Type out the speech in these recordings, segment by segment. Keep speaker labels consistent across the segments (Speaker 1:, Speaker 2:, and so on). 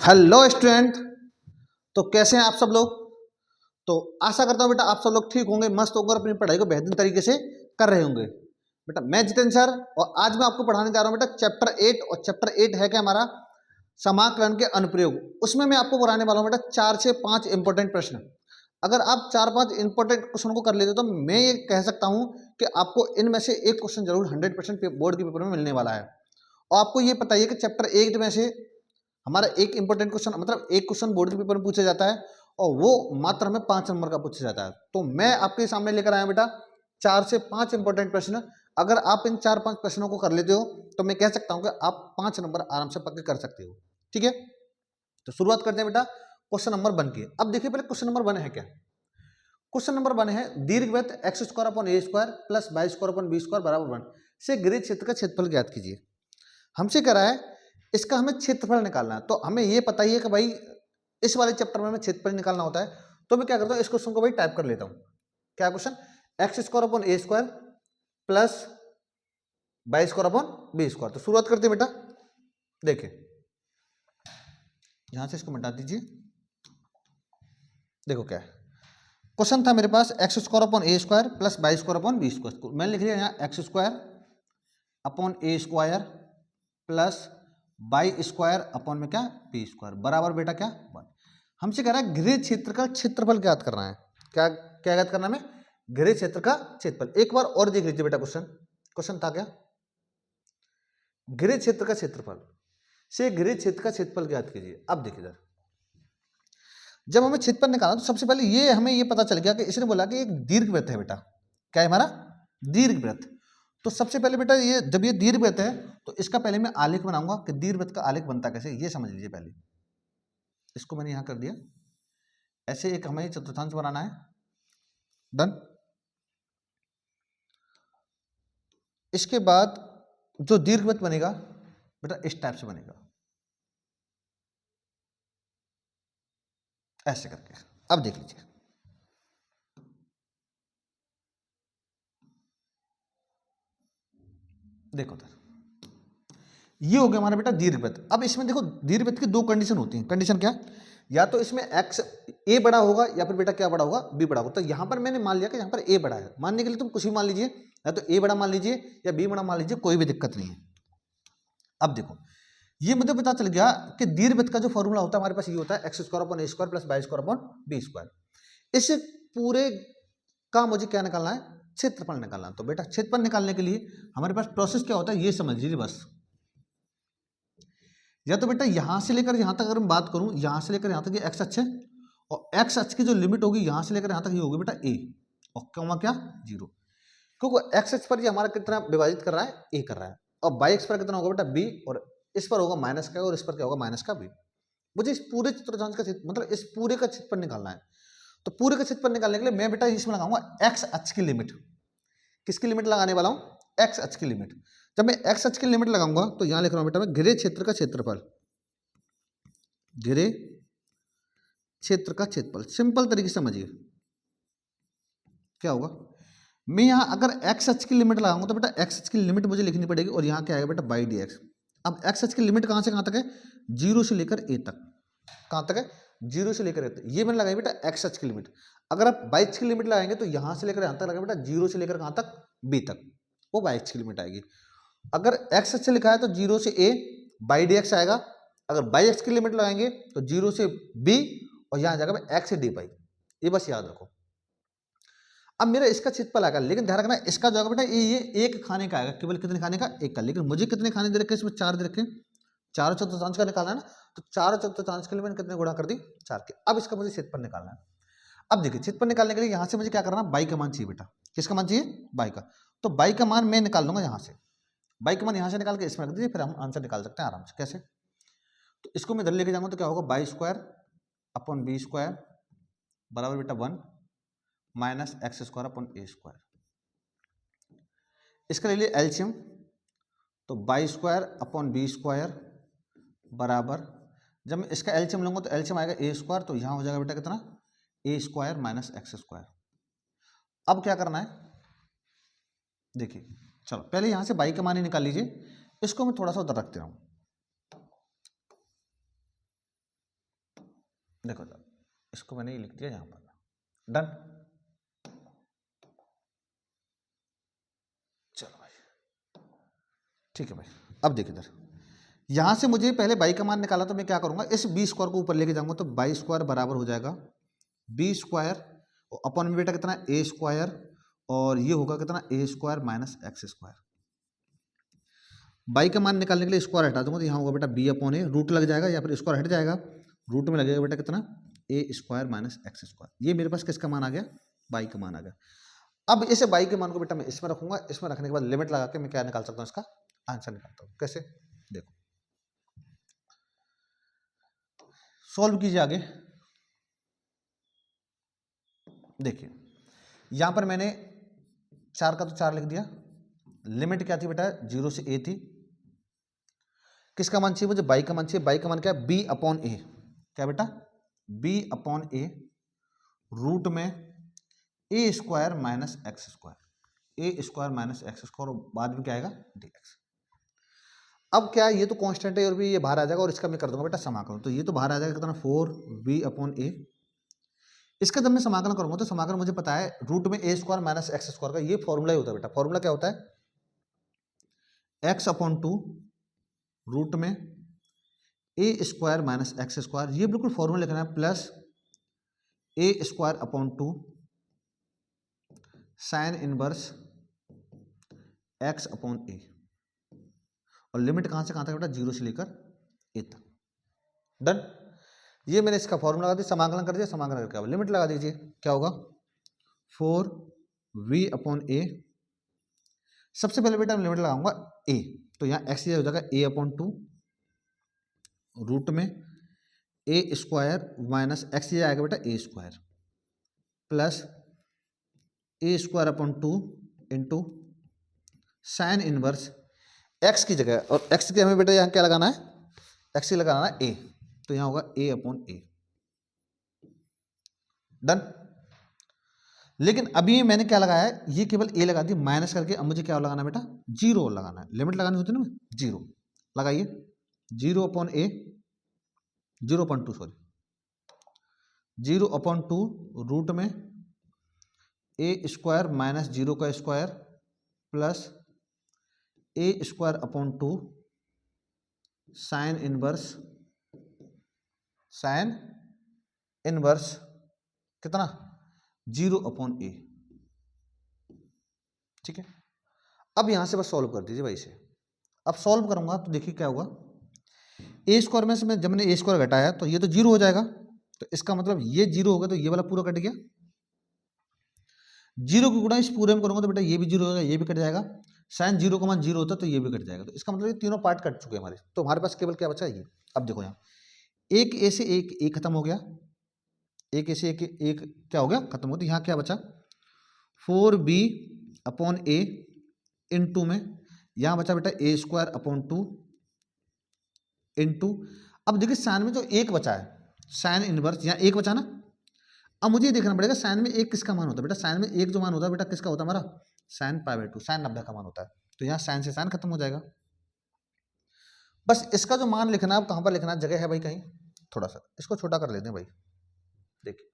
Speaker 1: Hello student. तो कैसे हैं आप सब लोग। तो आशा करता हूँ बेटा आप सब लोग ठीक होंगे, मस्त होकर अपनी पढ़ाई को बेहतरीन तरीके से कर रहे होंगे। बेटा मैं जितेंद्र सर और आज मैं आपको पढ़ाने जा रहा हूँ बेटा चैप्टर 8। और चैप्टर 8 है क्या हमारा समाकलन के अनुप्रयोग। उसमें मैं आपको पढ़ाने वाला हूँ बेटा 4 से 5 इंपॉर्टेंट प्रश्न। अगर आप 4-5 इंपॉर्टेंट क्वेश्चन को कर लेते तो मैं ये कह सकता हूँ कि आपको इनमें से एक क्वेश्चन जरूर 100% बोर्ड के पेपर में मिलने वाला है। और आपको ये पता है कि चैप्टर 8 में से हमारा एक इंपॉर्टेंट क्वेश्चन मतलब एक क्वेश्चन बोर्ड के पेपर में पूछा जाता है और वो मात्र हमें 5 नंबर का पूछा जाता है। तो मैं आपके सामने लेकर आया बेटा 4 से 5 इंपॉर्टेंट प्रश्न। अगर आप इन 4-5 प्रश्नों को कर लेते हो तो मैं कह सकता हूं कि आप 5 नंबर आराम से पक्के कर सकते हो। ठीक है, तो शुरुआत करते हैं बेटा क्वेश्चन नंबर 1 की। अब देखिए पहले क्वेश्चन नंबर 1 है क्या। क्वेश्चन नंबर 1 है दीर्घवृत्त x square upon a square plus y square upon b square बराबर 1 से गृह क्षेत्र का क्षेत्रफल ज्ञात कीजिए। हमसे कह रहा है इसका हमें क्षेत्रफल निकालना है। तो हमें ये पता ही है कि भाई इस वाले चैप्टर में हमें क्षेत्रफल निकालना होता है। तो मैं क्या करता हूँ इस क्वेश्चन को भाई टाइप कर लेता हूँ। क्या question, x square upon a square plus y square upon b square. तो शुरुआत करते हैं बेटा। देखिए यहां से इसको मिटा दीजिए। देखो क्या है, क्वेश्चन था मेरे पास x square upon a square plus y square upon b square. मैंने लिख लिया यहाँ x square upon a square plus y square upon में क्या बी स्क्वायर बराबर बेटा क्या 1। हमसे कह रहा है गृह क्षेत्र का क्षेत्रफल ज्ञात करना है। क्या क्या ज्ञात करना है हमें, गृह क्षेत्र का क्षेत्रफल। एक बार और देख लीजिए बेटा क्वेश्चन। क्वेश्चन था क्या, गृह क्षेत्र का क्षेत्रफल से गृह क्षेत्र का क्षेत्रफल ज्ञात कीजिए। अब देखिए इधर जब हमें क्षेत्रफल निकालना तो सबसे पहले ये हमें ये पता चल गया कि इसने बोला कि एक दीर्घवृत्त है बेटा। क्या है हमारा दीर्घवृत्त। तो सबसे पहले बेटा ये जब ये दीर्घवृत्त है तो इसका पहले मैं आलेख बनाऊंगा कि दीर्घवृत्त का आलेख बनता कैसे, ये समझ लीजिए पहले। इसको मैंने यहां कर दिया। ऐसे एक हमें चतुर्थांश बनाना है। डन। इसके बाद जो दीर्घवृत्त बनेगा बेटा इस टाइप से बनेगा, ऐसे करके। अब देख लीजिए, देखो तो ये हो गया हमारा बेटा दीर्घवृत्त। अब इसमें देखो दीर्घवृत्त की दो कंडीशन होती हैं। कंडीशन क्या, या तो इसमें एक्स ए बड़ा होगा या फिर बेटा क्या बड़ा होगा बी बड़ा होगा। तो यहां पर मैंने मान लिया कि यहां पर ए बड़ा है। मानने के लिए तुम कुछ भी मान लीजिए, या तो ए बड़ा मान लीजिए या बी बड़ा मान लीजिए, कोई भी दिक्कत नहीं है। अब देखो ये मुझे पता चल गया कि दीर्घवृत्त का जो फॉर्मूला होता है हमारे पास ये होता है x square upon a square plus y square upon b square. इस पूरे का मुझे क्या निकालना है, क्षेत्रफल निकालना है। तो बेटा क्षेत्रफल निकालने के लिए हमारे पास प्रोसेस क्या होता है ये समझ लीजिए बस। या तो बेटा यहां से लेकर यहां तक अगर मैं बात करूं, यहां से लेकर यहां तक ये एक्स अक्ष है और एक्स अक्ष की जो लिमिट होगी यहां से लेकर यहां तक ये होगी बेटा ए और कॉमा क्या 0। क्योंकि एक्स अक्ष पर ये हमारा कितना विभाजित कर रहा है, ए कर रहा है। और वाई अक्ष पर कितना होगा बेटा बी, और इस पर होगा माइनस का और इस पर क्या होगा माइनस का बी। मुझे इस पूरे चतुर्थांश का मतलब इस पूरे का क्षेत्रफल निकालना है। तो पूरे का क्षेत्रफल निकालने के लिए मैं बेटा इसमें लगाऊंगा एक्स अक्ष की लिमिट। किसकी लिमिट लगाने वाला हूं, एक्स अक्ष की लिमिट। जब मैं एक्स अक्ष की लिमिट लगाऊंगा तो यहां लिख रहा हूं बेटा मैं गृह क्षेत्र का क्षेत्रफल, गृह क्षेत्र का क्षेत्रफल। सिंपल तरीके से समझिए क्या होगा। मैं यहां अगर एक्स अक्ष की लिमिट लगाऊंगा तो बेटा एक्स अक्ष की लिमिट मुझे लिखनी पड़ेगी और यहां क्या आएगा बेटा बाई डी एक्स। अब एक्स अक्ष की लिमिट कहां से कहां तक है, 0 से लेकर ए तक। कहां तक है, 0 से लेकर ए तक। ये मैंने लगाई बेटा एक्स अक्ष की लिमिट। अगर आप वाई अक्ष की लिमिट लगाएंगे तो यहां से लेकर यहां तक लगाएंगे बेटा 0 से लेकर कहां तक बी तक, वो वाई अक्ष की लिमिट आएगी। अगर एक्स अक्ष से लिखा है तो 0 से ए बाई डी एक्स आएगा। अगर बाई एक्स की लिमिट लगाएंगे तो 0 से बी और यहां जाएगा एक्स से डी बाई। ये बस याद रखो। अब मेरा इसका क्षेत्रफल आएगा, लेकिन ध्यान रखना इसका जो आएगा बेटा ये एक खाने का आएगा, केवल कितने खाने का, एक का। लेकिन मुझे कितने खाने दे रखे इसमें, 4 दे रखे। चारों चतुर्थांश का निकालना है ना, तो चारों चतुर्थांश के लिए मैंने कितने गुणा कर दी, 4 के। अब इसका मुझे क्षेत्रफल निकालना है। अब देखिए क्षेत्रफल निकालने के लिए यहां से मुझे क्या करना है, बाई का मान चाहिए बेटा। किसका मान चाहिए, बाई का। तो बाई का मान मैं निकाल लूंगा यहां से। बाई का मान यहां से निकाल के इसमें रख दीजिए, फिर हम आंसर निकाल सकते हैं आराम से। कैसे, तो इसको मैं इधर लेके जाऊंगा तो क्या होगा, y square upon b square बराबर बेटा 1 minus x square upon a square. इसका ले लिए एलसीएम, तो y square upon b square बराबर, जब मैं इसका एलसीएम लूंगा तो एलसीएम आएगा ए स्क्वायर, तो यहां हो जाएगा बेटा कितना, a square minus x square. अब क्या करना है, देखिए चलो पहले यहां से बाई का मान ही निकाल लीजिए। इसको मैं थोड़ा सा उधर रखते रहूं। देखो इसको मैंने ये लिख दिया यहाँ पर, डन। चलो भाई ठीक है भाई। अब देखिए इधर, यहाँ से मुझे पहले बाई का मान निकाला, तो मैं क्या करूँगा, इस बी स्क्वायर को ऊपर लेके जाऊँगा, तो बाई स्क्वायर बराबर हो जाएगा बी स्क्वायर अपॉन में बेटा कितना ए स्क्वायर, और ये होगा कितना a square minus x square. Y का मान निकालने के लिए स्क्वायर हटा दूंगा, तो यहाँ होगा बेटा बी अपॉन ए, रूट लग जाएगा या फिर स्क्वायर हट जाएगा, रूट में लगेगा बेटा कितना a square minus x square. ये मेरे पास किसका मान आ गया, बाई का मान आ गया। अब इसे बाई के मान को बेटा मैं इसमें रखूंगा, इसमें रखने के बाद लिमिट लगा के मैं क्या निकाल सकता हूँ, इसका आंसर निकालता हूँ। कैसे, देखो सॉल्व कीजिए आगे। देखिए यहां पर मैंने 4 का तो 4 लिख दिया, लिमिट क्या थी बेटा 0 से a थी, किसका मान चाहिए मुझे, बाई का मान चाहिए। बाई का मान क्या है, b अपॉन ए, क्या बेटा b अपॉन ए, रूट में a square minus x square, A square minus x square, और बाद में क्या आएगा dx। अब क्या है, ये तो कांस्टेंट है और भी ये बाहर आ जाएगा, और इसका मैं कर दूंगा बेटा समाकलन, तो ये तो बाहर आ जाएगा कितना 4b अपॉन ए। इसका जब मैं समाकलन करूंगा तो समाकलन मुझे पता है रूट में a square minus x square का ये फॉर्मूला ही होता है बेटा। फॉर्मूला क्या होता है, एक्स अपॉन 2 रूट में a square minus x square, ये बिल्कुल फॉर्मूला लिखना है, plus a square upon 2 sine inverse x upon a, और लिमिट कहां से कहां तक बेटा 0 से लेकर ए तक। डन, ये मैंने इसका फॉर्मूला लगा दिया, समाकलन कर दिया, समाकलन करके अब लिमिट लगा दीजिए, क्या होगा 4v अपॉन ए। सबसे पहले बेटा मैं लिमिट लगाऊंगा a, तो यहाँ x हो जाएगा a अपॉन 2 रूट में ए स्क्वायर माइनस एक्स ये आएगा बेटा a square, plus a square upon 2 into sine inverse x की जगह, और x की हमें बेटा यहाँ क्या लगाना है, x की लगाना है a, तो यहाँ होगा a अपॉन ए। डन। लेकिन अभी मैंने क्या लगाया है, ये केवल a लगा दी माइनस करके, अब मुझे क्या लगाना है बेटा 0 लगाना है, लिमिट लगानी होती है ना 0 लगाइए, 0 अपॉन ए, 0 अपॉन 2 सॉरी, 0 अपॉन 2 रूट में ए स्क्वायर माइनस 0 का square plus a square upon 2 sine inverse कितना 0 अपॉन ए। ठीक है, अब यहां से बस सॉल्व कर दीजिए भाई इसे। अब सॉल्व करूंगा तो देखिए क्या होगा, ए स्क्वायर में से मैं जब मैंने ए स्क्वायर घटाया तो ये तो 0 हो जाएगा, तो इसका मतलब ये 0 होगा, तो ये वाला पूरा कट गया, 0 की गुणा इस पूरे में करूंगा तो बेटा ये भी 0 होगा, ये भी कट जाएगा, साइन 0 का मान 0 होता तो ये भी कट जाएगा, तो इसका मतलब ये तीनों पार्ट कट चुके हैं हमारे, तो हमारे पास केवल क्या बचा ये। अब देखो यहाँ एक ए से एक ए खत्म हो गया, एक ए से एक क्या हो गया खत्म हो गया, तो यहाँ क्या बचा 4b अपॉन ए इंटू में यहाँ बचा बेटा ए स्क्वायर अपॉन 2 इंटू, अब देखिए साइन में जो एक बचा है साइन इनवर्स, यहाँ एक बचा ना, अब मुझे ये देखना पड़ेगा साइन में एक किसका मान होता है बेटा, साइन में एक जो मान होता है बेटा किसका होता है हमारा साइन π/2, साइन 90 का मान होता है, तो यहाँ साइन से साइन खत्म हो जाएगा। बस इसका जो मान लिखना है, अब कहाँ पर लिखना है, जगह है भाई कहीं, थोड़ा सा इसको छोटा कर लेते हैं भाई। देखिए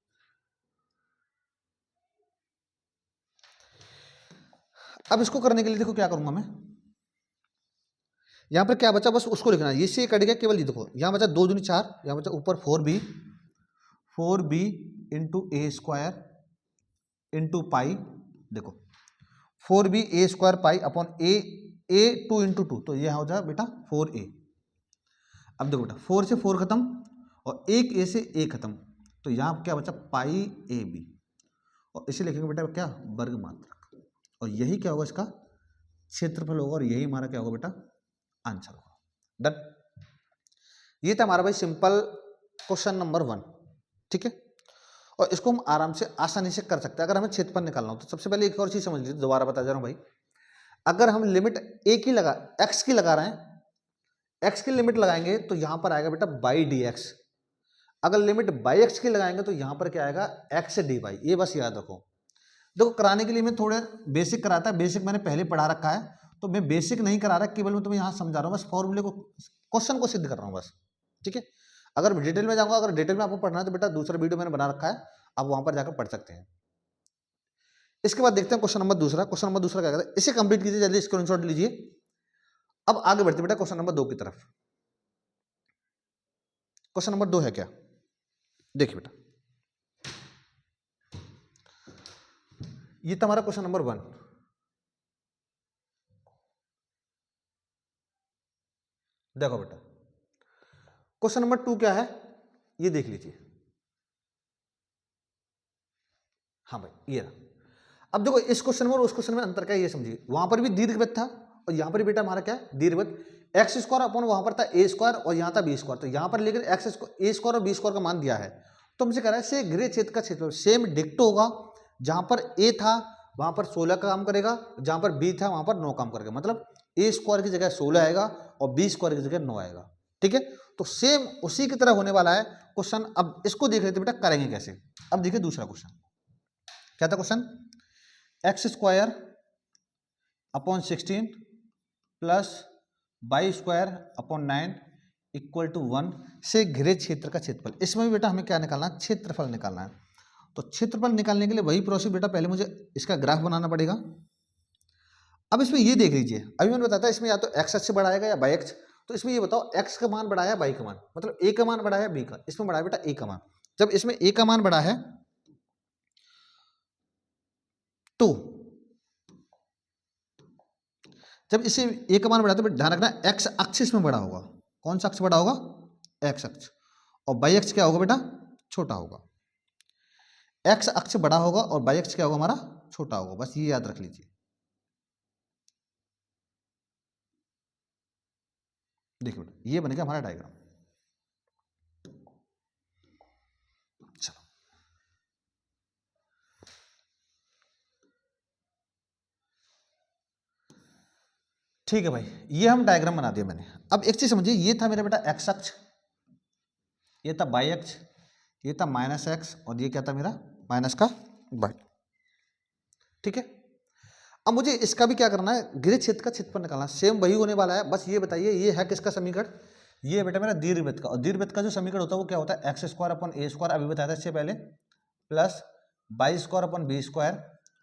Speaker 1: अब इसको करने के लिए देखो क्या करूंगा मैं, यहाँ पर क्या बचा बस उसको लिखना है, ये से कट गया केवल, ये देखो यहाँ बचा 2 दूनी 4, यहाँ बचा ऊपर 4b इंटू ए स्क्वायर इंटू पाई, देखो 4b ए स्क्वायर पाई अपॉन ए 2 इंटू 2, तो ये हो जाए बेटा 4a। अब देखो बेटा 4 से 4 खत्म और एक ए से ए खत्म, तो यहाँ क्या बचा पाई ए बी, और इसे लिखेंगे बेटा क्या वर्ग मात्रक, और यही क्या होगा इसका क्षेत्रफल होगा, और यही हमारा क्या होगा बेटा आंसर होगा। डन, ये था हमारा भाई सिंपल क्वेश्चन नंबर 1। ठीक है, और इसको हम आराम से आसानी से कर सकते हैं अगर हमें क्षेत्रफल निकालना हो। तो सबसे पहले एक और चीज समझ लीजिए, दोबारा बता जा रहा हूं भाई, अगर हम लिमिट ए की लगा एक्स की लगा रहे हैं, एक्स की लिमिट लगाएंगे तो यहां पर आएगा बेटा बाई डी एक्स, अगर लिमिट बाई एक्स की लगाएंगे तो यहां पर क्या आएगा एक्स डी वाई। ये बस याद रखो। देखो कराने के लिए मैं थोड़े बेसिक कराता है, बेसिक मैंने पहले पढ़ा रखा है, तो मैं बेसिक नहीं करा रहा, केवल मैं तुम्हें यहां समझा रहा हूं, बस फॉर्मूले को क्वेश्चन को सिद्ध कर रहा हूं बस। ठीक है, अगर डिटेल में जाऊंगा, अगर डिटेल में आपको पढ़ना है तो बेटा दूसरा वीडियो मैंने बना रखा है, आप वहां पर जाकर पढ़ सकते हैं। इसके बाद देखते हैं क्वेश्चन नंबर दूसरा। क्वेश्चन नंबर दूसरा क्या कहता है, इसे कंप्लीट कीजिए, जल्दी स्क्रीनशॉट लीजिए। अब आगे बढ़ते बेटा क्वेश्चन नंबर 2 की तरफ। क्वेश्चन नंबर 2 है क्या, देखिए बेटा, ये तुम्हारा क्वेश्चन नंबर 1। देखो बेटा क्वेश्चन नंबर 2 क्या है, ये देख लीजिए। हाँ भाई ये रहा। अब देखो इस क्वेश्चन में और उस क्वेश्चन में अंतर क्या है ये समझिए। वहां पर भी दीर्घवृत्त था और यहां पर बेटा हमारा क्या है, दीर्घवृत्त। एक्स स्क्वायर अपन वहां पर था ए स्क्वायर और यहां था बी स्क्वायर, तो यहां पर लेकर एक्स ए स्क्वायर और बी स्क्वायर का मान दिया है, तो हमसे कह रहा है से गृह क्षेत्र का क्षेत्रफल सेम डिक्टो होगा। जहां पर ए था वहां पर 16 का काम करेगा, जहां पर बी था वहां पर 9 काम करेगा, मतलब ए स्क्वायर की जगह 16 आएगा और बी स्क्वायर की जगह 9 आएगा। ठीक है, तो सेम उसी की तरह होने वाला है क्वेश्चन। अब इसको देख लेते बेटा करेंगे कैसे। अब देखिए दूसरा क्वेश्चन क्या था, question x square upon 16 plus y square upon 9 equal to 1 से घिरे क्षेत्र का क्षेत्रफल। इसमें भी बेटा हमें क्या निकालना है, क्षेत्रफल निकालना है। तो क्षेत्रफल निकालने के लिए वही प्रोसेस बेटा, पहले मुझे इसका ग्राफ बनाना पड़ेगा। अब इसमें ये देख लीजिए, अभी मैंने बताया इसमें या तो एक्स अक्ष बढ़ा आएगा या वाई अक्ष। तो इसमें ये बताओ एक्स का मान बढ़ा है वाई का मान, मतलब ए का मान बढ़ा है बी का, इसमें बढ़ा है बेटा ए का मान। जब इसमें ए का मान बढ़ा है तो जब इसे ए का मान बढ़ा तो ध्यान रखना एक्स अक्ष इसमें बड़ा होगा। कौन सा अक्ष बड़ा होगा, एक्स अक्ष, और वाई अक्ष क्या होगा बेटा, छोटा होगा। एक्स अक्ष बड़ा होगा और वाई अक्ष क्या होगा हमारा, छोटा होगा, बस ये याद रख लीजिए। देखिए बेटा ये बनेगा हमारा डायग्राम। चलो ठीक है भाई, ये हम डायग्राम बना दिया मैंने। अब एक चीज समझिए, ये था मेरा बेटा एक्स अक्ष, ये था वाई अक्ष, ये था माइनस एक्स और ये क्या था मेरा माइनस का वाई। ठीक है, अब मुझे इसका भी क्या करना है, गृह क्षेत्र का क्षेत्रफल निकालना, सेम वही होने वाला है। बस ये बताइए ये है किसका समीकरण, ये बेटा मेरा दीर्घवृत्त का। और दीर्घवृत्त का जो समीकरण होता है वो क्या होता है, x square upon a square अभी बताया था इससे पहले, plus y square upon b square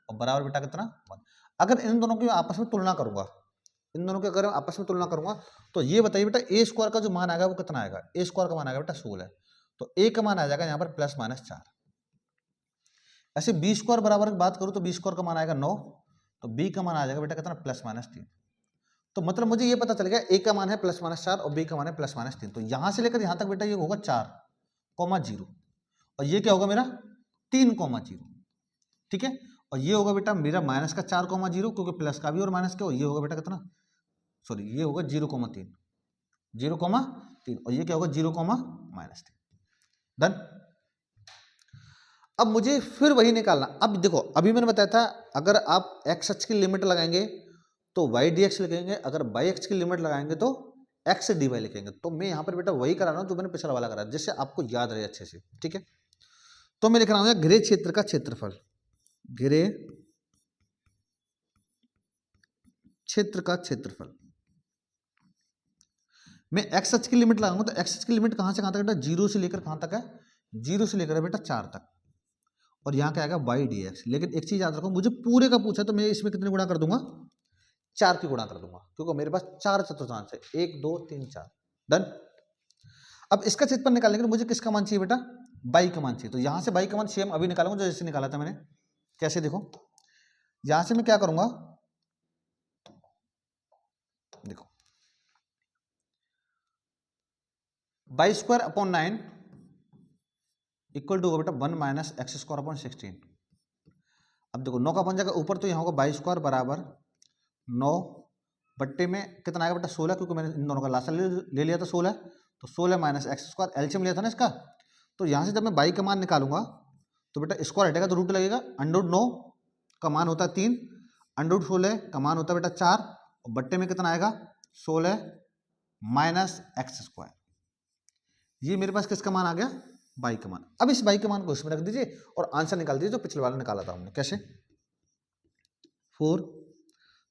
Speaker 1: और बराबर बेटा कितना 1। अगर इन दोनों की आपस में तुलना करूंगा, इन दोनों की अगर आपस में तुलना करूंगा तो ये बताइए बेटा ए स्क्वायर का जो मान आएगा वो कितना आएगा, ए स्क्वायर का मान आएगा बेटा 16, तो ए का मान आ जाएगा यहाँ पर प्लस माइनस 4। ऐसे बी स्क्वायर बराबर की बात करूँ तो बी स्क्वायर का मान आएगा 9, तो बी का मान आ जाएगा बेटा कितना प्लस माइनस 3। तो मतलब मुझे ये पता चल गया ए का मान है प्लस माइनस 4 और बी का मान है प्लस माइनस 3। तो यहां से लेकर यहां तक बेटा ये होगा 4,0 और ये क्या होगा मेरा 3,0। ठीक है, और ये होगा बेटा मेरा माइनस का 4,0 क्योंकि प्लस का भी और माइनस का, और ये होगा बेटा कितना, सॉरी ये होगा 0,3 0,3 और ये क्या होगा 0,-3। डन। अब मुझे फिर वही निकालना। अब देखो अभी मैंने बताया था अगर आप एक्स अक्ष की लिमिट लगाएंगे तो वाई डी एक्स लिखेंगे, अगर वाई एक्स की लिमिट लगाएंगे तो एक्स डी वाई लिखेंगे। तो मैं यहाँ पर बेटा वही करा रहा हूँ जो मैंने पिछला वाला करा, जिससे आपको याद रहे अच्छे से। ठीक है, तो मैं लिख रहा हूँ गृह क्षेत्र का क्षेत्रफल, गृह क्षेत्र का क्षेत्रफल। मैं एक्स अक्ष की लिमिट लगाऊंगा तो एक्स अक्ष की लिमिट कहां से कहां तक बेटा, 0 से लेकर कहां तक है, 0 से लेकर बेटा 4 तक, और यहाँ क्या आएगा वाई डी एक्स। लेकिन एक चीज याद रखो, मुझे पूरे का पूछा तो मैं इसमें कितने गुणा कर दूंगा, 4 की गुणा कर दूंगा, क्योंकि मेरे पास 4 चतुर्थांश है, 1 2 3 4। डन। अब इसका क्षेत्रफल निकालने के लिए मुझे किसका मान चाहिए बेटा, बाई का मान चाहिए। तो यहां से बाई का मान सेम अभी निकालूंगा जो जैसे निकाला था मैंने। कैसे, देखो यहां से मैं क्या करूंगा, देखो y square upon 9 equal to होगा बेटा 1 माइनस एक्स स्क्वायर अपॉन 16। अब देखो 9 का बन जाएगा ऊपर, तो यहाँ होगा बाई स्क्वायर बराबर 9 बट्टे में कितना आएगा बेटा 16, क्योंकि मैंने इन दोनों का लासा ले लिया था 16, तो 16 माइनस एक्स स्क्वायर एलसीएम लिया था ना इसका। तो यहाँ से जब मैं बाई का मान निकालूंगा तो बेटा स्क्वायर हटेगा तो रूट लगेगा, अंडर 9 का मान होता है 3, अंडर 16 का मान होता है बेटा 4, और बट्टे में कितना आएगा 16 माइनस एक्स स्क्वायर। ये मेरे पास किसका मान आ गया, बाई का मान। अब इस बाई के मान को इसमें रख दीजिए और आंसर निकाल दीजिए जो पिछले वाला निकाला था हमने। कैसे, 4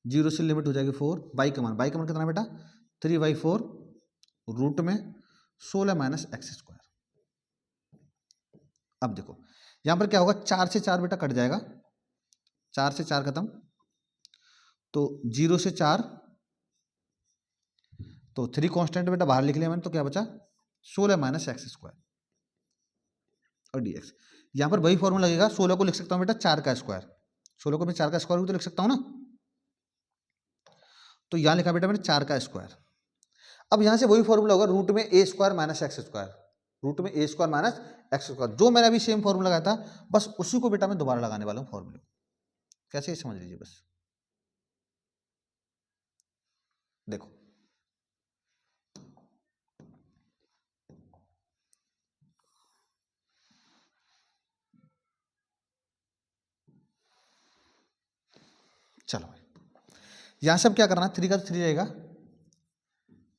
Speaker 1: 0 से लिमिट हो जाएगी 4, बाई का मान कितना है बेटा 3/4 रूट में 16 माइनस एक्स स्क्वायर। अब देखो यहाँ पर क्या होगा, 4 से 4 बेटा कट जाएगा, 4 से 4 खत्म, तो 0 से 4, तो 3 कांस्टेंट बेटा बाहर लिख लिया मैंने, तो क्या बचा 16 माइनस एक्स स्क्वायर और dx। यहाँ पर वही फॉर्मूला लगेगा, 16 को लिख सकता हूँ बेटा 4 का स्क्वायर, 16 को मैं 4 का स्क्वायर भी तो लिख सकता हूँ ना, तो यहाँ लिखा बेटा मैंने 4 का स्क्वायर। अब यहाँ से वही फॉर्मूला होगा रूट में a square minus x square, root में a square minus x square, जो मैंने अभी सेम फॉर्मूला लगाया था, बस उसी को बेटा मैं दोबारा लगाने वाला हूँ फॉर्मूले। कैसे ये समझ लीजिए बस, देखो चलो भाई, यहां से अब क्या करना है, 3 का 3 रहेगा,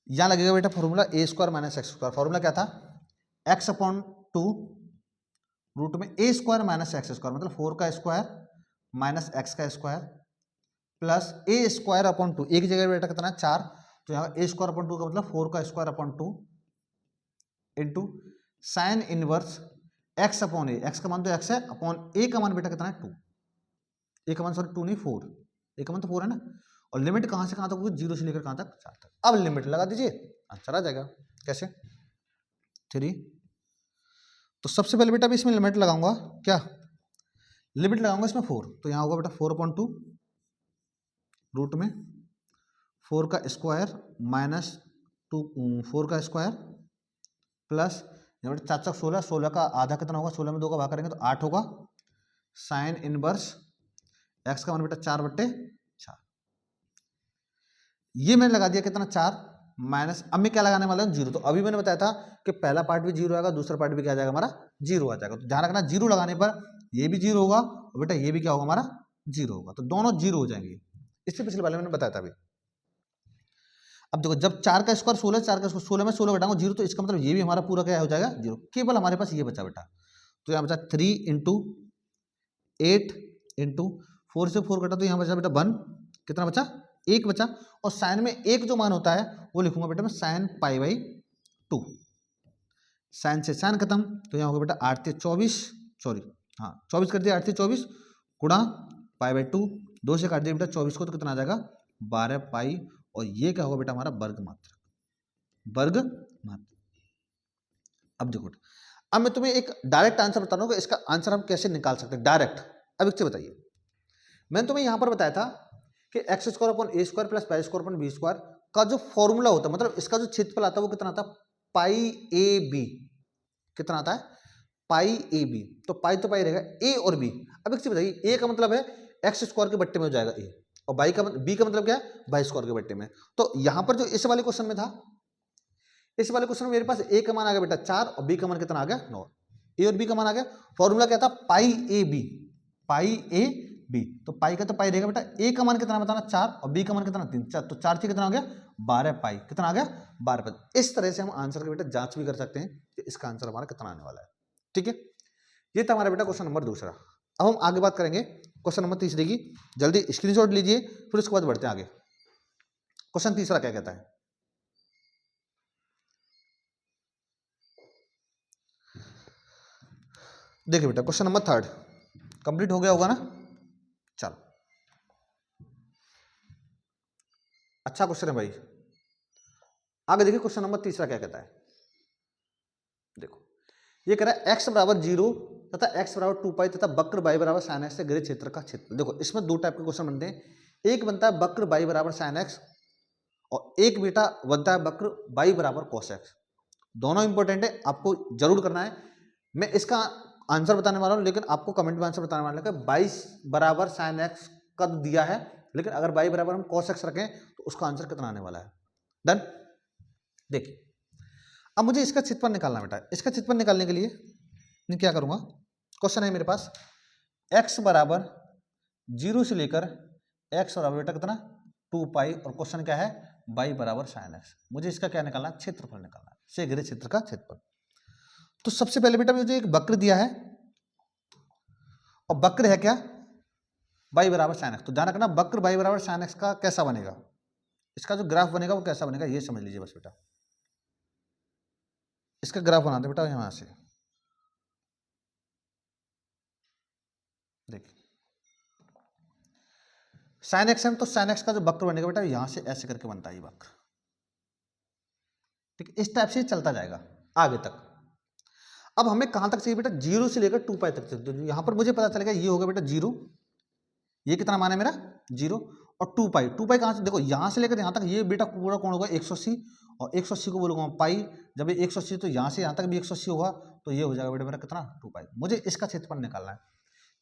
Speaker 1: यहां लगेगा बेटा formula a square minus x square. Formula क्या था, एक्स अपॉन 2 रूट में a square minus x square, मतलब 4 का स्क्वायर माइनस एक्स का square plus a square upon 2, एक जगह बेटा कितना 4, तो यहाँ ए स्क्वायर अपॉन 2 का मतलब 4 का square upon 2 into sine inverse x upon a, x का मान तो एक्स है, अपॉन ए का मान बेटा कितना है 2, ए का मान सॉरी 2 नहीं 4, ए का मान तो 4 है ना, और लिमिट कहाँ से कहाँ तक होगी, 0 से लेकर कहाँ तक 4 तक। अब लिमिट लगा दीजिए, आंसर आ जाएगा। कैसे, 3, तो सबसे पहले बेटा अभी इसमें लिमिट लगाऊंगा, क्या लिमिट लगाऊंगा इसमें 4, तो यहाँ होगा बेटा 4/2 रूट में 4 का स्क्वायर माइनस 2, 4 का स्क्वायर प्लस यहाँ बेटा 4 4 16, 16 का आधा कितना होगा, 16 में 2 का भाग करेंगे तो 8 होगा, साइन इनवर्स एक्स का मान बेटा 4/4, ये मैंने लगा दिया कितना 4 माइनस, अब मैं क्या लगाने वाला हूँ 0, तो अभी मैंने बताया था कि पहला पार्ट भी 0 आएगा, दूसरा पार्ट भी क्या आ जाएगा हमारा 0 आ जाएगा, तो ध्यान रखना 0 लगाने पर ये भी 0 होगा और बेटा ये भी क्या होगा हमारा 0 होगा, तो दोनों 0 हो जाएंगे। इससे पिछले वाले मैंने बताया था अभी। अब देखो जब 4 का स्क्वायर 16, 4 का स्क्वायर 16 में 16 घटाऊंगा 0, तो इसका मतलब ये भी हमारा पूरा क्या हो जाएगा 0, केवल हमारे पास ये बचा बेटा, तो यहाँ बचा 3 इंटू 8 इंटू 4 से 4 घटा तो यहाँ बचा बेटा 1, कितना बचा 1 बचा, और साइन में एक जो मान होता है वो लिखूंगा बेटा मैं साइन π/2, साइन से साइन खत्म, तो यहाँ होगा बेटा 8 से 24, सॉरी हाँ 24 कर दिया, 8 से 24 गुणा π/2, 2 से काट दिया बेटा 24 को, तो कितना आ जाएगा 12π, और ये क्या होगा बेटा हमारा वर्ग मात्रा, वर्ग मात्रा। अब देखो अब मैं तुम्हें एक डायरेक्ट आंसर बता रहा हूँ कि इसका आंसर हम कैसे निकाल सकते हैं डायरेक्ट। अब इससे बताइए, मैंने तुम्हें यहाँ पर बताया था कि x square upon a square plus y square upon b square का जो फॉर्मूला होता है, मतलब इसका जो क्षेत्रफल आता है वो कितना आता है π/a/b, कितना आता है π/a/b, तो पाई तो पाई रहेगा ए और बी। अब एक चीज बताइए, ए का मतलब है एक्स स्क्वायर के बट्टे में हो जाएगा ए, और बी का मतलब क्या है वाई स्क्वायर के बट्टे में। तो यहाँ पर जो इस वाले क्वेश्चन में था, इस वाले क्वेश्चन में मेरे पास ए का मान आ गया बेटा 4 और बी का मान कितना आ गया 9, ए और बी का मान आ गया, फॉर्मूला क्या था π/a/b, π/a/b, तो पाई का तो पाई रहेगा बेटा, ए का मान कितना बताना 4 और बी का मान कितना 3, 4 तो 4 से कितना हो गया 12π, कितना आ गया 12π। इस तरह से हम आंसर का बेटा जांच भी कर सकते हैं कि इसका आंसर हमारा कितना आने वाला है। ठीक है, ये था हमारा बेटा क्वेश्चन नंबर दूसरा। अब हम आगे बात करेंगे क्वेश्चन नंबर तीसरे की, जल्दी स्क्रीनशॉट लीजिए, फिर उसके बाद बढ़ते हैं आगे। क्वेश्चन तीसरा क्या कहता है, देखिए बेटा क्वेश्चन नंबर थर्ड कंप्लीट हो गया होगा ना, चलो अच्छा क्वेश्चन है भाई। आगे देखिए क्वेश्चन नंबर तीसरा क्या कहता है, देखो ये कह रहा है x बराबर 0 तथा x बराबर 2π तथा वक्र y बराबर sin x से घिरे क्षेत्र का क्षेत्र। देखो इसमें दो टाइप के क्वेश्चन बनते हैं, एक बनता है वक्र y बराबर sin x और एक बेटा बनता है वक्र y बराबर cos x। दोनों इंपॉर्टेंट है, आपको जरूर करना है। मैं इसका आंसर बताने वाला हूं, लेकिन आपको कमेंट में आंसर बताने वाला है कि 22 बराबर sin x का दिया है, लेकिन अगर y बराबर हम cos x रखें तो उसका आंसर कितना आने वाला है। डन। देखिए अब मुझे इसका क्षेत्रफल निकालना बेटा, इसका क्षेत्रफल निकालने के लिए मैं क्या करूंगा, क्वेश्चन है मेरे पास x बराबर 0 से लेकर x बराबर बेटा कितना 2π, और क्वेश्चन क्या है y बराबर sin x। मुझे इसका क्या निकालना है, क्षेत्रफल निकालना है, से घिरे क्षेत्र का क्षेत्रफल। तो सबसे पहले बेटा मुझे एक वक्र दिया है, और वक्र है क्या y बराबर sin x। तो ध्यान रखना वक्र y बराबर sin x का कैसा बनेगा, इसका जो ग्राफ बनेगा वो कैसा बनेगा ये समझ लीजिए बस बेटा। इसका ग्राफ बनाते बेटा यहां से, देखिए साइन एक्स है तो साइन एक्स का जो वक्र बनेगा बेटा यहां से ऐसे करके बनता है ये वक्र, ठीक है। इस टाइप से चलता जाएगा आगे तक। अब हमें कहां तक चाहिए बेटा, 0 से लेकर 2 पाई तक। तो यहां पर मुझे पता चलेगा ये होगा बेटा 0, ये कितना मान है मेरा 0, और 2 पाई, 2 पाई कहां से, देखो यहां से लेकर यहां तक ये बेटा पूरा कौन होगा 180, और 180 को बोलूंगा पाई, जब ये 180 तो यहां से यहां तक भी 180 होगा, तो ये हो जाएगा बेटा मेरा कितना 2 पाई। मुझे इसका क्षेत्रफल निकालना है,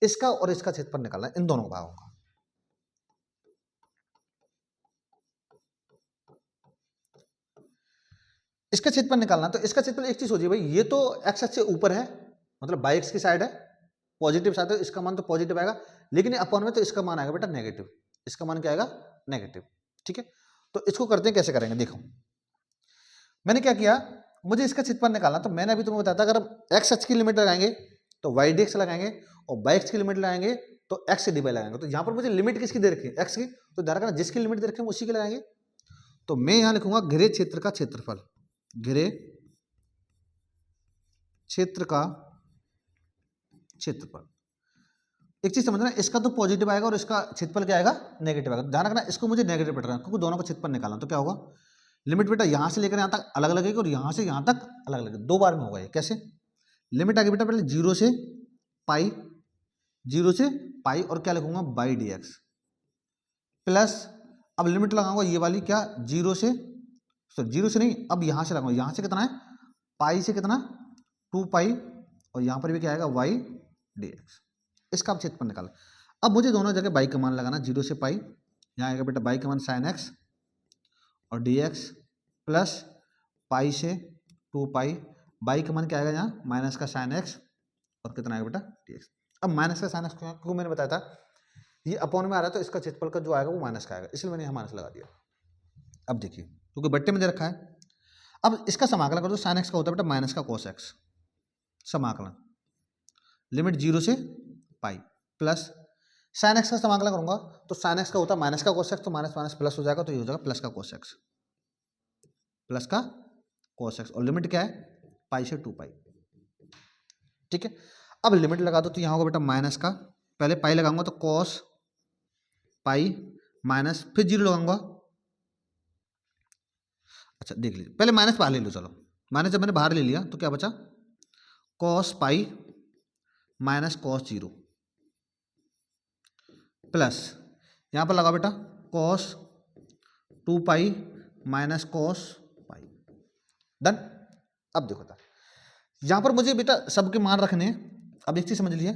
Speaker 1: इसका और इसका क्षेत्रफल निकालना है, इन दोनों भागों का। इसका क्षेत्रफल निकालना, तो इसका क्षेत्रफल एक चीज हो जाए भाई, ये तो एक्स एक्स से ऊपर है, मतलब बाई एक्स की साइड है, पॉजिटिव साइड है, इसका मान तो पॉजिटिव आएगा, लेकिन अपॉन में तो इसका मान आएगा बेटा नेगेटिव, इसका मान क्या आएगा नेगेटिव, ठीक है। तो इसको करते हैं, कैसे करेंगे देखो। मैंने क्या किया, मुझे इसका क्षेत्रफल निकालना, तो मैंने अभी तुम्हें बताया था, अगर हम एक्स एक्स की लिमिट लगाएंगे तो वाई डी एक्स लगाएंगे, और वाई एक्स की लिमिट लगाएंगे तो एक्स डी वाई लगाएंगे। तो यहाँ पर मुझे लिमिट किसकी दे रखी है, एक्स की, तो ध्यान रखना जिसकी लिमिट दे रखी है उसी की लगाएंगे। तो मैं यहाँ लिखूंगा घिरे क्षेत्र का क्षेत्रफल, घिरे क्षेत्र का क्षेत्रफल। एक चीज समझना, इसका तो पॉजिटिव आएगा और इसका क्षेत्रफल क्या आएगा नेगेटिव आएगा। ध्यान रखना इसको मुझे नेगेटिव पड़ रहा है, क्योंकि दोनों का क्षेत्रफल निकालना। तो क्या होगा, लिमिट बेटा यहां से लेकर यहां तक अलग लगेगी और यहां से यहां तक अलग लगेगी, 2 बार में होगा ये। कैसे, लिमिट आगे बेटा पहले 0 से पाई, 0 से पाई, और क्या लिखूंगा बाई डी एक्स, प्लस अब लिमिट लगाऊंगा ये वाली क्या 0 से, सॉरी 0 से नहीं, अब यहां से लगाऊंगा, यहां से कितना है पाई से कितना 2 पाई, और यहां पर भी क्या आएगा वाई डी एक्स। इसका अब क्षेत्रफल निकाला। अब मुझे दोनों जगह बाई का मान लगाना, 0 से पाई, यहाँ आएगा बेटा बाई का मान साइन एक्स और डी एक्स, प्लस पाई से 2 पाई, बाई का मान क्या आएगा यहाँ माइनस का साइन एक्स, और कितना आएगा बेटा डी एक्स। अब माइनस का साइन एक्स क्योंकि मैंने बताया था ये अपॉन में आ रहा है, तो इसका क्षेत्रफल का जो आएगा वो माइनस का आएगा, इसलिए मैंने यहाँ माइनस लगा दिया। अब देखिए क्योंकि बट्टे में दे रखा है, अब इसका समाकलन कर दो, साइन एक्स का होता है बेटा माइनस का कोस एक्स, समाकलन लिमिट 0 से पाई, प्लस साइन एक्स का समाकलन करूंगा तो साइन एक्स का होता है माइनस का कोस एक्स, तो माइनस माइनस प्लस हो जाएगा, तो ये हो जाएगा प्लस का कोस एक्स, प्लस का कोस एक्स, और लिमिट क्या है पाई से 2 पाई, ठीक है। अब लिमिट लगा दो, तो यहाँ होगा बेटा माइनस का, पहले पाई लगाऊंगा तो कोस पाई माइनस, फिर 0 लगाऊंगा, अच्छा देख लीजिए पहले माइनस बाहर ले लो, चलो माइनस जब मैंने बाहर ले लिया तो क्या बचा cos pi minus cos 0, plus यहाँ पर लगा बेटा cos 2 pi minus cos pi, done. अब देखो था यहाँ पर मुझे बेटा सबके मान रखने हैं। अब एक चीज समझ लीजिए,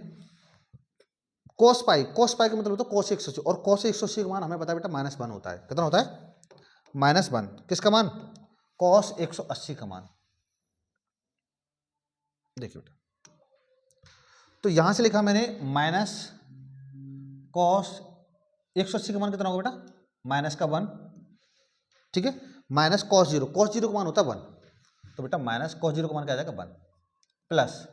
Speaker 1: कॉस पाई का मतलब होता है कॉस 180, और कॉस 180 का मान हमें पता है बेटा -1 होता है, कितना होता है -1, किसका मान कॉस 180 का मान। देखिए बेटा तो यहां से लिखा मैंने माइनस कॉस 180 का मान कितना होगा बेटा -1, ठीक है, माइनस कॉस 0 का मान होता है 1, तो बेटा माइनस कॉस 0 का मान क्या आ जाएगा 1, प्लस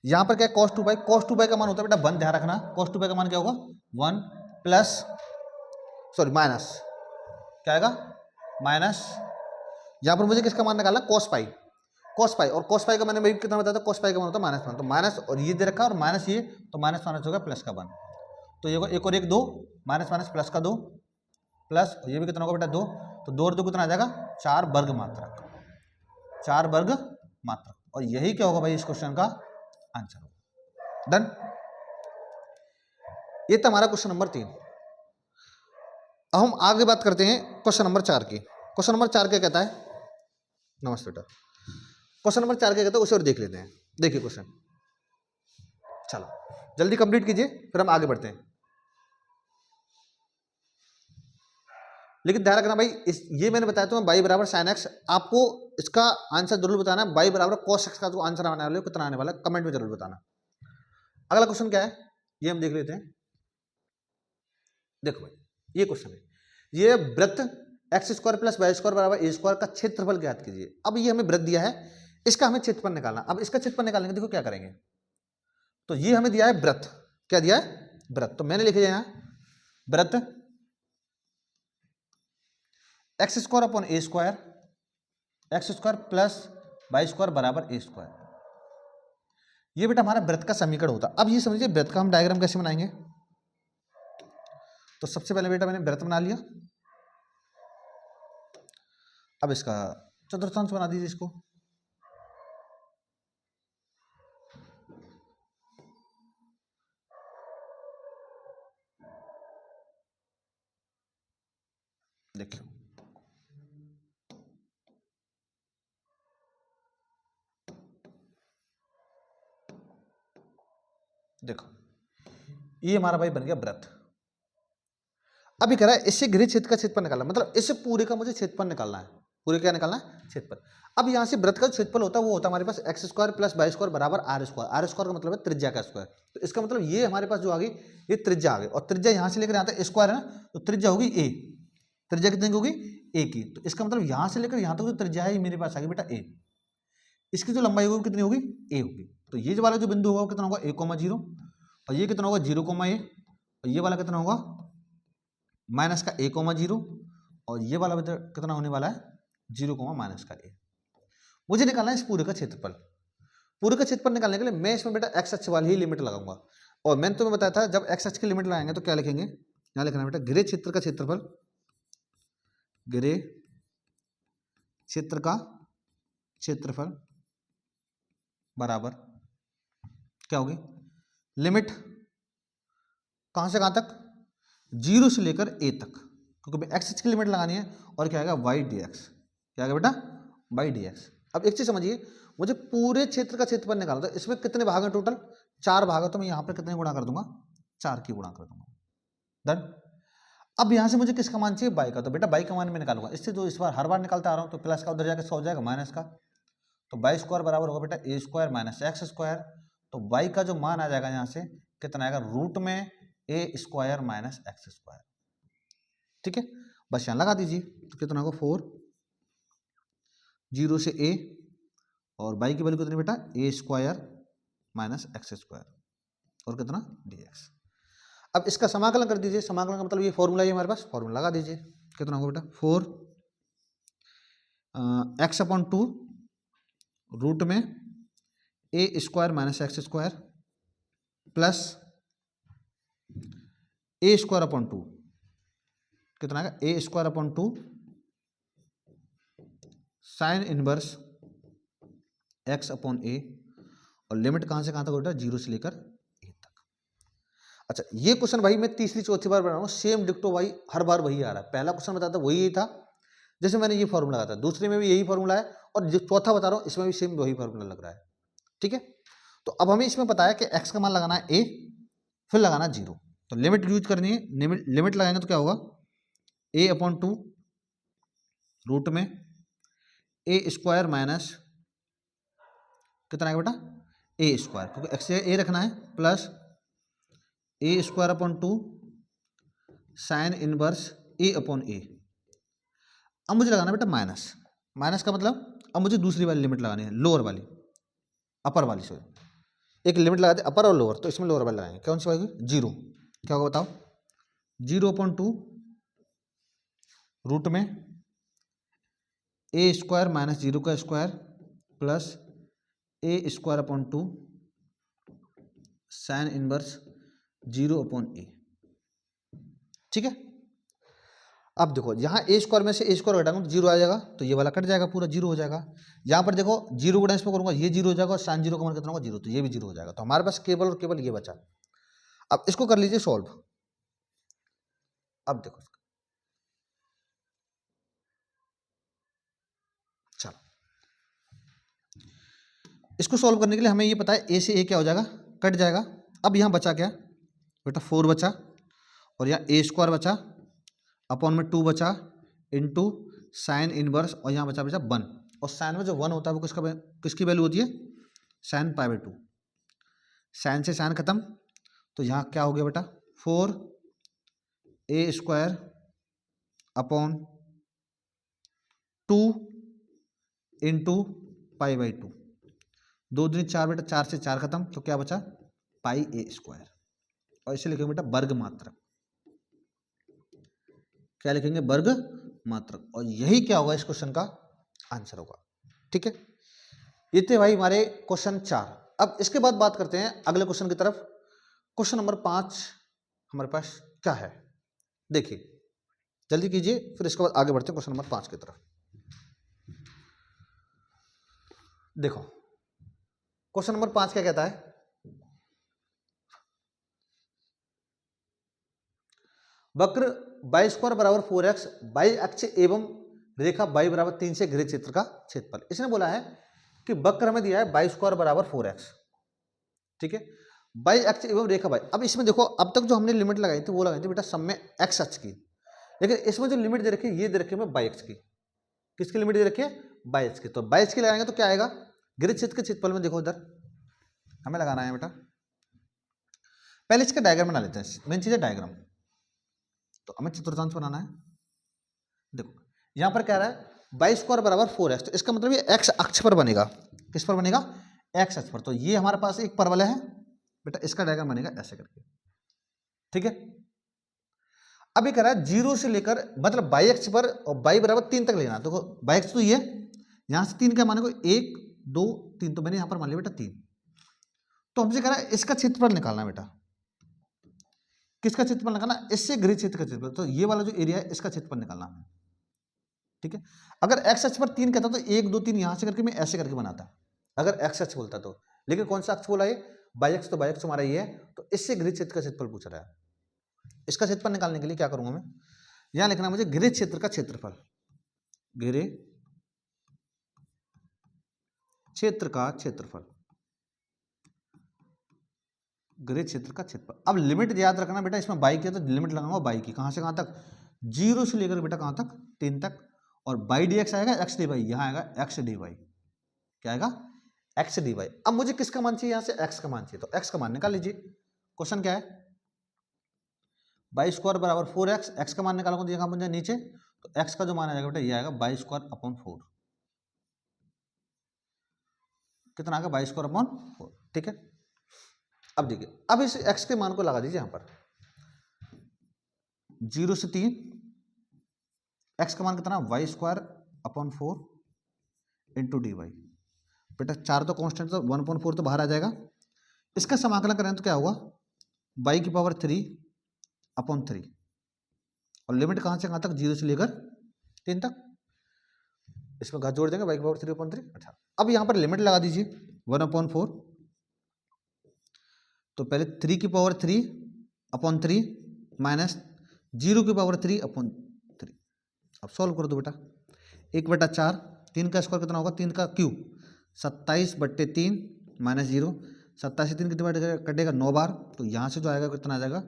Speaker 1: यहां पर क्या है कॉस 2 पाई का मान होता है बेटा 1, ध्यान रखना कॉस 2 पाई का मान क्या होगा 1, प्लस सॉरी माइनस क्या आएगा माइनस, यहां पर मुझे किसका मान निकालना कॉस पाई, और कॉस पाई का मैंने भाई कितना बताया था, कॉस पाई का मान होता है -1, तो माइनस और ये दे रखा और माइनस ये, तो माइनस माइनस होगा प्लस का 1, तो ये एक और एक 2, माइनस माइनस प्लस का 2, प्लस ये भी कितना होगा बेटा 2, तो 2 और 2 कितना आ जाएगा 4 वर्ग मात्रक, 4 वर्ग मात्रक, और यही क्या होगा भाई इस क्वेश्चन का आंसर होगा, डन। ये था हमारा क्वेश्चन नंबर 3। अब हम आगे बात करते हैं क्वेश्चन नंबर 4 की। क्वेश्चन नंबर 4 क्या कहता है, नमस्ते बेटा, क्वेश्चन नंबर 4 क्या कहता है उसे और देख लेते हैं। देखिए क्वेश्चन, चलो जल्दी कंप्लीट कीजिए फिर हम आगे बढ़ते हैं। लेकिन ध्यान रखना भाई ये मैंने बताया तो बाई बराबर साइन एक्स, आपको इसका आंसर जरूर बताना, बाई बराबर कॉस एक्स का जो आंसर आने वाला है कितना आने वाला है कमेंट में जरूर बताना। अगला क्वेश्चन क्या है ये हम देख लेते हैं। देखो भाई ये क्वेश्चन है, ये वृत्त x² + y² = a² का क्षेत्रफल ज्ञात कीजिए। अब ये हमें वृत्त दिया है, इसका हमें क्षेत्रफल निकालना। अब इसका क्षेत्रफल निकालेंगे, देखो क्या करेंगे, तो ये हमें दिया है वृत्त, क्या दिया है वृत्त, तो मैंने लिख दिया यहाँ वृत्त x² / a², x² + y² = a²। ये बेटा हमारा वृत्त का समीकरण होता है। अब ये समझिए वृत्त का हम डायग्राम कैसे बनाएंगे। तो सबसे पहले बेटा मैंने वृत्त बना लिया। अब इसका चतुर्थांश बना दीजिए इसको। देखिए देखो ये हमारा भाई बन गया वृत्त। अभी कह रहा है इससे घिरे क्षेत्र का क्षेत्रफल निकालना, मतलब इससे पूरे का मुझे क्षेत्रफल निकालना है। पूरे क्या निकालना है? क्षेत्रफल। अब यहाँ से वृत्त का क्षेत्रफल होता है वो होता है हमारे पास x square plus y square बराबर आर स्क्वायर। आर स्क्वायर का मतलब है त्रिज्या का स्क्वायर। तो इसका मतलब ये हमारे पास जो आ गई ये त्रिज्या आ गई, और त्रिज्या यहाँ से लेकर यहाँ तक स्क्वायर है ना, तो त्रिज्या होगी ए। त्रिज्या कितनी की होगी? ए की। तो इसका मतलब यहाँ से लेकर यहाँ तक जो त्रिज्या है ये मेरे पास आ गई बेटा ए। इसकी जो लंबाई होगी कितनी होगी? ए होगी। तो ये वाला जो बिंदु होगा वो कितना होगा? ए कोमा जीरो। और ये कितना होगा? जीरो कोमा ए। और ये वाला कितना होगा? माइनस का ए कोमा जीरो। और ये वाला कितना होने वाला है? जीरो कोमा माइनस का ए। मुझे निकालना है इस पूरे का क्षेत्रफल। पूरे का क्षेत्रफल निकालने के लिए मैं इसमें बेटा एक्स अक्ष वाली ही लिमिट लगाऊंगा। और मैंने तुम्हें बताया था जब एक्स अक्ष की लिमिट लगाएंगे तो क्या लिखेंगे? यहाँ लिखना है बेटा घिरे क्षेत्र का क्षेत्रफल, घिरे क्षेत्र का क्षेत्रफल बराबर क्या होगी? लिमिट कहां से कहां तक? जीरो से लेकर ए तक, क्योंकि एक्स अक्ष की लिमिट लगानी है। और क्या आएगा? Y d x. क्या आएगा बेटा? Y d x. अब एक चीज समझिए, मुझे पूरे क्षेत्र का क्षेत्रफल निकालना था। इसमें कितने भाग हैं टोटल? 4 भाग है। तो मैं यहाँ पर कितने गुणा कर दूंगा? 4 की गुणा कर दूंगा। डन। अब यहाँ से मुझे किसका मान चाहिए? बाई का। तो बेटा बाई का मान मैं निकालूंगा। इससे जो इस बार हर बार निकालता आ रहा हूँ, तो प्लस का उधर जाकर 100 हो जाएगा माइनस का। तो बाई स्क्वायर बराबर होगा बेटा a square minus x square. तो बाई का जो मान आ जाएगा यहाँ से कितना आएगा? रूट में a square minus x square. ठीक है, बस यहाँ लगा दीजिए। तो कितना होगा? 4 जीरो से ए, और बाई की वैल्यू कितनी बेटा? A square minus x square, और कितना? D x. अब इसका समाकलन कर दीजिए। समाकलन का मतलब ये फॉर्मूला है हमारे पास, फॉर्मूला लगा दीजिए। कितना होगा बेटा? 4 एक्स अपॉन 2 रूट में a square minus x square plus a square upon 2 कितना आएगा? A square upon 2 sine inverse x upon a. और लिमिट कहां से कहां तक बेटा? जीरो से लेकर ए तक। अच्छा, ये क्वेश्चन भाई मैं तीसरी चौथी बार बना रहा हूँ। सेम डिक्टो भाई हर बार वही आ रहा है। पहला क्वेश्चन बताया था वही था, जैसे मैंने ये फॉर्मूला लगाया था। दूसरे में भी यही फॉर्मूला है, और जो चौथा बता रहा हूँ इसमें भी सेम वही फॉर्मूला लग रहा है। ठीक है, तो अब हमें इसमें पता है कि एक्स का मान लगाना है ए, फिर लगाना जीरो। तो लिमिट यूज करनी है। लिमिट लगाएंगे तो क्या होगा? ए अपॉन 2 रूट में ए स्क्वायर माइनस कितना आएगा बेटा? ए स्क्वायर, क्योंकि एक्स ए रखना है, plus a square upon 2 sine inverse A upon ए। अब मुझे लगाना बेटा माइनस। माइनस का मतलब अब मुझे दूसरी वाली लिमिट लगानी है, लोअर वाली, अपर वाली। सॉरी, एक लिमिट लगाते अपर और लोअर, तो इसमें लोअर वाली लगाएंगे। कौन सी वाली? जीरो। क्या होगा बताओ? जीरो अपॉन 2 रूट में ए स्क्वायर माइनस जीरो का square plus a square upon 2 sine inverse zero upon a. ठीक है, अब देखो यहाँ ए स्क्वायर में से ए स्क्वायर घटाऊंगा तो जीरो आ जाएगा, तो ये वाला कट जाएगा, पूरा जीरो हो जाएगा। यहाँ पर देखो जीरो गुणा इसमें करूंगा, ये जीरो हो जाएगा, और साइन जीरो का मान कितना होगा? जीरो, तो ये भी जीरो हो जाएगा। तो हमारे पास केवल और केवल ये बचा। अब इसको कर लीजिए सॉल्व। अब देखो चलो, इसको सॉल्व करने के लिए हमें ये पता है ए से ए क्या हो जाएगा? कट जाएगा। अब यहाँ बचा क्या बेटा? 4 बचा, और यहाँ ए स्क्वायर बचा, अपॉन में 2 बचा, इंटू साइन इनवर्स, और यहाँ बचा 1। और साइन में जो 1 होता है वो किसकी वैल्यू होती है? Sine pi by 2। साइन से साइन खत्म, तो यहाँ क्या हो गया बेटा? 4 a square upon 2 into pi by 2। 2 दूनी 4 बेटा, 4 से 4 खत्म, तो क्या बचा? पाई ए स्क्वायर। और इसे लिखेंगे बेटा वर्ग मात्रक। क्या लिखेंगे? वर्ग मात्रक। और यही क्या होगा? इस क्वेश्चन का आंसर होगा। ठीक है, ये थे भाई हमारे क्वेश्चन 4। अब इसके बाद बात करते हैं अगले क्वेश्चन की तरफ। क्वेश्चन नंबर 5 हमारे पास क्या है, देखिए जल्दी कीजिए, फिर इसके बाद आगे बढ़ते हैं क्वेश्चन नंबर 5 की तरफ। देखो क्वेश्चन नंबर 5 क्या कहता है, वक्र y स्क्वायर बराबर 4x y अक्ष एवं रेखा y बराबर 3 से घिरे क्षेत्र का क्षेत्रफल। इसने बोला है कि वक्र हमें दिया है y स्क्वायर बराबर 4x, ठीक है, y अक्ष एवं रेखा y। अब इसमें देखो अब तक जो हमने लिमिट लगाई थी वो लगाई थी बेटा सब में x अक्ष की, लेकिन इसमें जो लिमिट दे रखी है ये दे रखी है y अक्ष की। किसकी लिमिट दे रखी है? y अक्ष की। तो y अक्ष की लगाएंगे तो क्या आएगा, घिरे क्षेत्र के क्षेत्रफल में देखो इधर हमें लगाना है बेटा, पहले इसका डायग्राम बना लेते हैं, मेन चीज है डायग्राम। तो हमें चतुर्थांश बनाना है। देखो यहां पर क्या रहा है y स्क्वायर बराबर 4x, तो इसका मतलब ये x अक्ष पर बनेगा। किस पर बनेगा? x अक्ष पर। तो ये हमारे पास एक परवलय है बेटा, इसका डायग्राम बनेगा ऐसे करके, ठीक है। अब ये कह रहा है 0 से लेकर मतलब y अक्ष पर और y बराबर 3 तक लेना। देखो y अक्ष तो ये यहां से 3 क्या माने को 1 2 3, तो मैंने यहां पर मान लिया बेटा 3। तो हमसे कह रहा है इसका क्षेत्रफल निकालना बेटा। किसका क्षेत्रफल निकालना? इससे घिरे क्षेत्र का क्षेत्रफल। तो ये वाला जो एरिया है इसका क्षेत्रफल निकालना है, ठीक है। अगर x अक्ष पर 3 कहता तो 1 2 3 यहां से करके मैं ऐसे करके बनाता, अगर x अक्ष बोलता तो। लेकिन कौन सा अक्ष बोला है? y अक्ष। तो y अक्ष हमारा ये है, तो इससे घिरे क्षेत्र का क्षेत्रफल पूछ रहा है। इसका क्षेत्रफल निकालने के लिए क्या करूंगा मैं, यहां लिखना मुझे घिरे क्षेत्र का क्षेत्रफल, घिरे क्षेत्र का क्षेत्रफल, घिरे क्षेत्र का क्षेत्रफल। अब लिमिट याद रखना बेटा, इसमें y की है तो लिमिट लगाऊंगा y की, कहां से कहां तक? 0 से लेकर बेटा कहां तक? 3 तक। और y dx आएगा x dy, यहां आएगा x dy। क्या आएगा? x dy। अब मुझे किसका मान चाहिए? यहां से x का मान चाहिए, तो x का मान निकाल लीजिए। क्वेश्चन क्या है? y स्क्वायर बराबर 4x, x का मान निकालूंगा तो यहां मुझे नीचे, तो x का जो मान आएगा बेटा ये आएगा y स्क्वायर अपॉन 4। कितना आएगा? y स्क्वायर अपॉन 4, ठीक है। अब देखिए, अब इस x के मान को लगा दीजिए यहां पर, 0 से 3, x का मान कितना? y square upon 4 into d y. बेटा 4 तो कॉन्स्टेंट, तो 1/4 तो बाहर आ जाएगा। इसका समाकलन करें तो क्या होगा? y की पावर 3 अपॉन 3, और लिमिट कहां से कहां तक? 0 से लेकर 3 तक। इसमें घात जोड़ देंगे, y की पावर 3 अपॉन 3। अच्छा, अब यहां पर लिमिट लगा दीजिए 1/4, तो पहले 3 की पावर 3 अपॉन 3 माइनस 0 की पावर 3 अपॉन 3। अब सॉल्व कर दो बेटा, 1/4, 3 का स्क्वायर कितना होगा? 3 का क्यूब 27/3 माइनस 0, 27 से 3 कितने बार कटेगा? 9 बार। तो यहाँ से जो आएगा कितना आ जाएगा?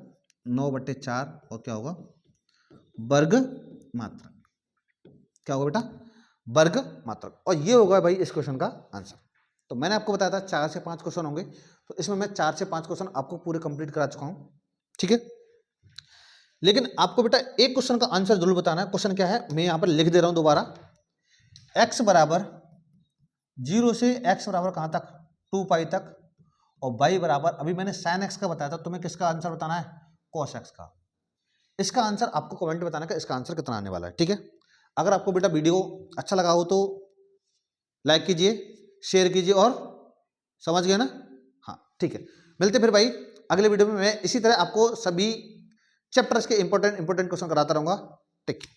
Speaker 1: 9/4, और क्या होगा? वर्ग मात्रक। क्या होगा बेटा? वर्ग मात्रक। और ये होगा भाई इस क्वेश्चन का आंसर। तो मैंने आपको बताया था 4 से 5 क्वेश्चन होंगे, तो इसमें मैं 4 से 5 क्वेश्चन आपको पूरे कंप्लीट करा चुका हूँ, ठीक है। लेकिन आपको बेटा एक क्वेश्चन का आंसर जरूर बताना है। क्वेश्चन क्या है मैं यहाँ पर लिख दे रहा हूँ दोबारा। x बराबर 0 से x बराबर कहाँ तक? 2 पाई तक। और y बराबर, अभी मैंने sin x का बताया था, तुम्हें किसका आंसर बताना है? cos x का। इसका आंसर आपको कमेंट में बताना है कि इसका आंसर कितना आने वाला है, ठीक है। अगर आपको बेटा वीडियो अच्छा लगा हो तो लाइक कीजिए, शेयर कीजिए, और समझ गए ना? हाँ ठीक है, मिलते फिर भाई अगले वीडियो में। मैं इसी तरह आपको सभी चैप्टर्स के इंपॉर्टेंट क्वेश्चन कराता रहूंगा। Take care.